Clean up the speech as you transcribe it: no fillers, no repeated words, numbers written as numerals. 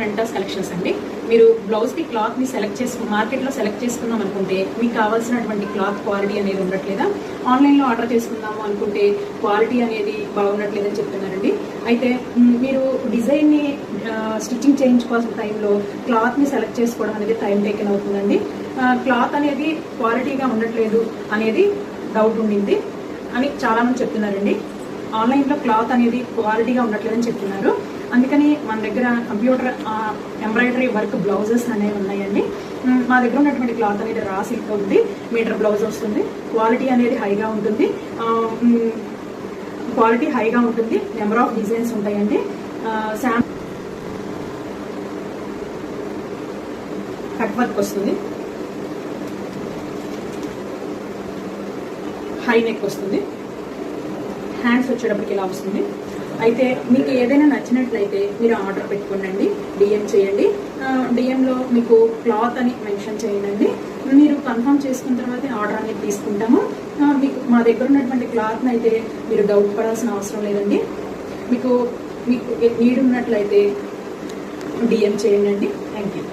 వెంటాస్ collections అండి. మీరు blouse కి క్లాత్ ని మార్కెట్ లో సెలెక్ట్ చేసుకుందాం అనుకుంటే మీకు కావాల్సినటువంటి క్లాత్ క్వాలిటీ అనేది ఉండట్లేదా, ఆన్లైన్ లో ఆర్డర్ చేసుకుందాము అనుకుంటే క్వాలిటీ అనేది బాగుండట్లేదని చెప్తున్నారండి. అయితే మీరు డిజైన్ ని స్టిచ్చింగ్ చేయించుకోవాల్సిన టైంలో క్లాత్ ని సెలెక్ట్ చేసుకోవడం అనేది టైం టేకెన్ అవుతుందండి. క్లాత్ అనేది క్వాలిటీగా ఉండట్లేదు అనేది డౌట్ ఉండింది అని చాలా మంది చెప్తున్నారండి. ఆన్లైన్ లో క్లాత్ అనేది క్వాలిటీగా ఉండట్లేదని చెప్తున్నారు. అందుకని మన దగ్గర కంప్యూటర్ ఎంబ్రాయిడరీ వర్క్ బ్లౌజెస్ అనేవి ఉన్నాయండి. మా దగ్గర ఉన్నటువంటి క్లాత్ అనేది రా సిల్క్ ఉంది, మీటర్ బ్లౌజ్ వస్తుంది. క్వాలిటీ అనేది హైగా ఉంటుంది, నెంబర్ ఆఫ్ డిజైన్స్ ఉంటాయండి. కట్ వర్క్ వస్తుంది, హై నెక్ వస్తుంది, హ్యాండ్స్ వచ్చేటప్పటికి ఇలా వస్తుంది. అయితే మీకు ఏదైనా నచ్చినట్లయితే మీరు ఆర్డర్ పెట్టుకోండి, డిఎం చేయండి. డిఎంలో మీకు క్లాత్ అని మెన్షన్ చేయండి. మీరు కన్ఫర్మ్ చేసుకున్న తర్వాత ఆర్డర్ అనేది తీసుకుంటాము. మీకు మా దగ్గర ఉన్నటువంటి క్లాత్ని అయితే మీరు డౌట్ పడాల్సిన అవసరం లేదండి. మీకు నీడ్ ఉన్నట్లయితే డిఎం చేయండి. Thank you.